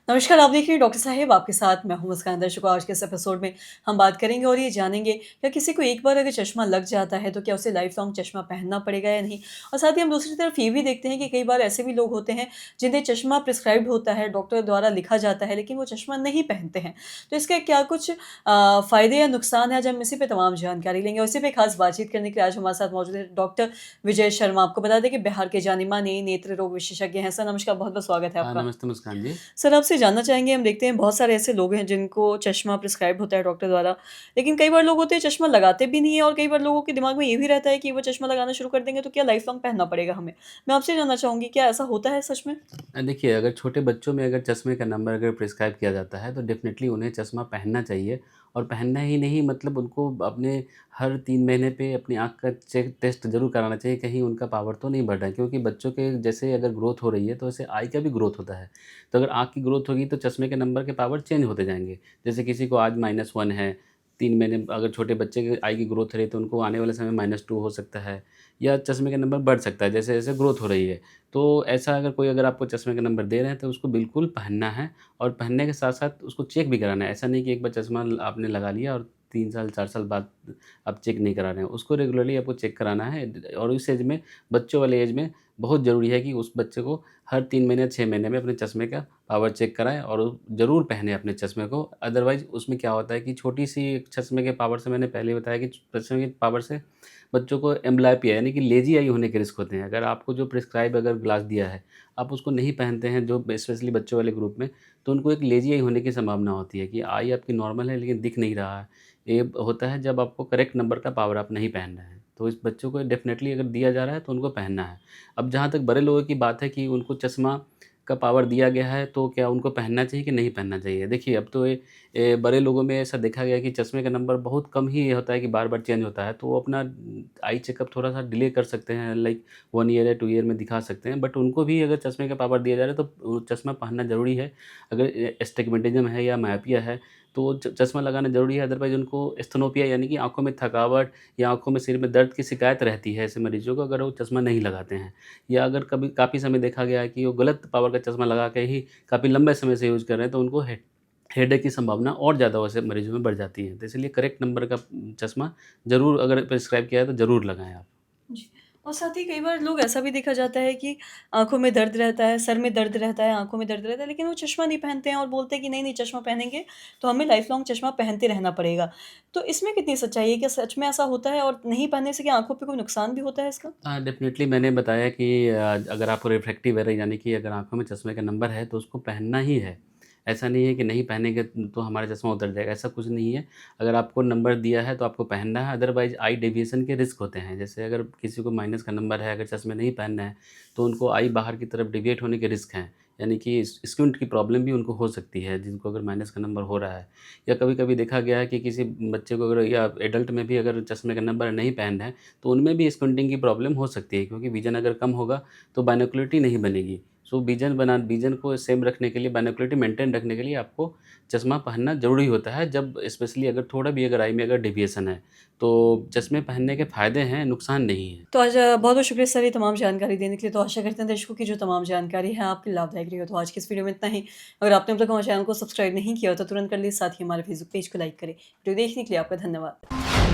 नमस्कार, आप देख रहे हैं डॉक्टर साहेब आपके साथ मैं हूँ मुस्कान। दर्शकों, आज के इस एपिसोड में हम बात करेंगे और ये जानेंगे क्या किसी को एक बार अगर चश्मा लग जाता है तो क्या उसे लाइफ लॉन्ग चश्मा पहनना पड़ेगा या नहीं। और साथ ही हम दूसरी तरफ ये भी देखते हैं कि कई बार ऐसे भी लोग होते हैं जिन्हें चश्मा प्रिस्क्राइब्ड होता है, डॉक्टर द्वारा लिखा जाता है, लेकिन वो चश्मा नहीं पहनते हैं। तो इसके क्या कुछ फ़ायदे या नुकसान है, आज हम इसी पे तमाम जानकारी लेंगे। और इसी पे खास बातचीत करने के लिए आज हमारे साथ मौजूद है डॉक्टर विजय शर्मा। आपको बता दें कि बिहार के जाने-माने नेत्र रोग विशेषज्ञ हैं। सर नमस्कार, बहुत-बहुत स्वागत है आपका। नमस्ते मुस्कान जी। सर आपसे जानना चाहेंगे, हम देखते हैं बहुत सारे ऐसे लोग हैं जिनको चश्मा प्रिस्क्राइब होता है डॉक्टर द्वारा, लेकिन कई बार लोग होते हैं चश्मा लगाते भी नहीं है और कई बार लोगों के दिमाग में ये भी रहता है कि वो चश्मा लगाना शुरू कर देंगे तो क्या लाइफ लॉन्ग पहनना पड़ेगा हमें। मैं आपसे जानना चाहूँगी, क्या ऐसा होता है सच में? देखिए, अगर छोटे बच्चों में अगर चश्मे का नंबर अगर प्रिस्क्राइब किया जाता है तो डेफ़िनेटली उन्हें चश्मा पहनना चाहिए। और पहनना ही नहीं, मतलब उनको अपने हर 3 महीने पे अपनी आँख का चेक टेस्ट ज़रूर कराना चाहिए, कहीं उनका पावर तो नहीं बढ़ रहा है। क्योंकि बच्चों के जैसे अगर ग्रोथ हो रही है तो वैसे आई का भी ग्रोथ होता है। तो अगर आँख की ग्रोथ होगी तो चश्मे के नंबर के पावर चेंज होते जाएँगे। जैसे किसी को आज -1 है, 3 महीने अगर छोटे बच्चे की आई की ग्रोथ रही तो उनको आने वाले समय -2 हो सकता है, या चश्मे का नंबर बढ़ सकता है जैसे-जैसे ग्रोथ हो रही है। तो ऐसा अगर कोई अगर आपको चश्मे का नंबर दे रहे हैं तो उसको बिल्कुल पहनना है, और पहनने के साथ-साथ उसको चेक भी कराना है। ऐसा नहीं कि एक बार चश्मा आपने लगा लिया और 3 साल 4 साल बाद आप चेक नहीं करा रहे हैं। उसको रेगुलरली आपको चेक कराना है। और इस एज में, बच्चों वाले एज में बहुत ज़रूरी है कि उस बच्चे को हर 3 महीने 6 महीने में अपने चश्मे का पावर चेक कराएँ और ज़रूर पहने अपने चश्मे को। अदरवाइज़ उसमें क्या होता है कि छोटी-सी चश्मे के पावर से, मैंने पहले बताया कि चश्मे की पावर से बच्चों को एम्ब्लायपिया यानी कि लेज़ी आई होने के रिस्क होते हैं। अगर आपको जो प्रिस्क्राइब अगर ग्लास दिया है, आप उसको नहीं पहनते हैं, जो स्पेशली बच्चों वाले ग्रुप में, तो उनको एक लेज़ी आई होने की संभावना होती है कि आई आपकी नॉर्मल है लेकिन दिख नहीं रहा है। ये होता है जब आपको करेक्ट नंबर का पावर आप नहीं पहन रहे हैं। तो इस बच्चों को डेफ़िनेटली अगर दिया जा रहा है तो उनको पहनना है। अब जहाँ तक बड़े लोगों की बात है कि उनको चश्मा का पावर दिया गया है तो क्या उनको पहनना चाहिए कि नहीं पहनना चाहिए? देखिए, अब तो ये बड़े लोगों में ऐसा देखा गया है कि चश्मे का नंबर बहुत कम ही होता है कि बार-बार चेंज होता है, तो वो अपना आई चेकअप थोड़ा-सा डिले कर सकते हैं, लाइक 1 ईयर या 2 ईयर में दिखा सकते हैं। बट उनको भी अगर चश्मे का पावर दिया जा रहा है तो वो चश्मा पहनना ज़रूरी है। अगर एस्टिग्मेटिज़्म है या मायोपिया है तो चश्मा लगाना ज़रूरी है। अदरवाइज़ उनको एस्थेनोपिया यानी कि आँखों में थकावट या आँखों में, सिर में दर्द की शिकायत रहती है ऐसे मरीज़ों को, अगर वो चश्मा नहीं लगाते हैं। या अगर कभी काफ़ी समय देखा गया है कि वो गलत पावर का चश्मा लगा के ही काफ़ी लंबे समय से यूज़ कर रहे हैं, तो उनको हेडेक की संभावना और ज़्यादा वैसे मरीज़ों में बढ़ जाती है। तो इसलिए करेक्ट नंबर का चश्मा ज़रूर अगर प्रिस्क्राइब किया है तो ज़रूर लगाएँ आप। जी। और साथ ही कई बार लोग ऐसा भी देखा जाता है कि आँखों में दर्द रहता है, सर में दर्द रहता है, आँखों में दर्द रहता है, लेकिन वो चश्मा नहीं पहनते हैं और बोलते हैं कि नहीं-नहीं चश्मा पहनेंगे, तो हमें लाइफ़ लॉन्ग चश्मा पहनते रहना पड़ेगा। तो इसमें कितनी सच्चाई है? क्या सच में ऐसा होता है और नहीं पहनने से क्या आँखों पे कोई नुकसान भी होता है इसका? हाँ, डेफ़िनेटली मैंने बताया कि अगर आपको रिफ्रैक्टिव एरर यानी कि अगर आँखों में चश्मे का नंबर है तो उसको पहनना ही है। ऐसा नहीं है कि नहीं पहनेंगे तो हमारा चश्मा उतर जाएगा, ऐसा कुछ नहीं है। अगर आपको नंबर दिया है तो आपको पहनना है, अदरवाइज़ आई डेविएशन के रिस्क होते हैं। जैसे अगर किसी को माइनस का नंबर है, अगर चश्मे नहीं पहनना है, तो उनको आई बाहर की तरफ डेविएट होने के रिस्क हैं। यानी कि स्क्विंट की प्रॉब्लम भी उनको हो सकती है, जिनको अगर माइनस का नंबर हो रहा है। या कभी-कभी देखा गया है कि किसी बच्चे को अगर, या एडल्ट में भी अगर चश्मे का नंबर नहीं पहनना है, तो उनमें भी स्क्विंटिंग की प्रॉब्लम हो सकती है, क्योंकि विज़न अगर कम होगा तो बाइनोक्युलरिटी नहीं बनेगी। सो विज़न को सेम रखने के लिए, बाइनोक्युलरिटी मेंटेन रखने के लिए आपको चश्मा पहनना ज़रूरी होता है, जब स्पेशली अगर थोड़ा भी अगर आई में अगर डेविएशन है। तो चश्मे पहनने के फ़ायदे हैं, नुकसान नहीं है। तो आज बहुत-बहुत शुक्रिया सर ये तमाम जानकारी देने के लिए। तो आशा करते हैं दर्शकों की जो तमाम जानकारी है आपके लिए लाभदायक रही हो। तो आज की इस वीडियो में इतना ही। अगर आपने अब तक हमारे चैनल को सब्सक्राइब नहीं किया हो तो तुरंत कर लीजिए, साथ ही हमारे फेसबुक पेज को लाइक करें। वीडियो देखने के लिए आपका धन्यवाद।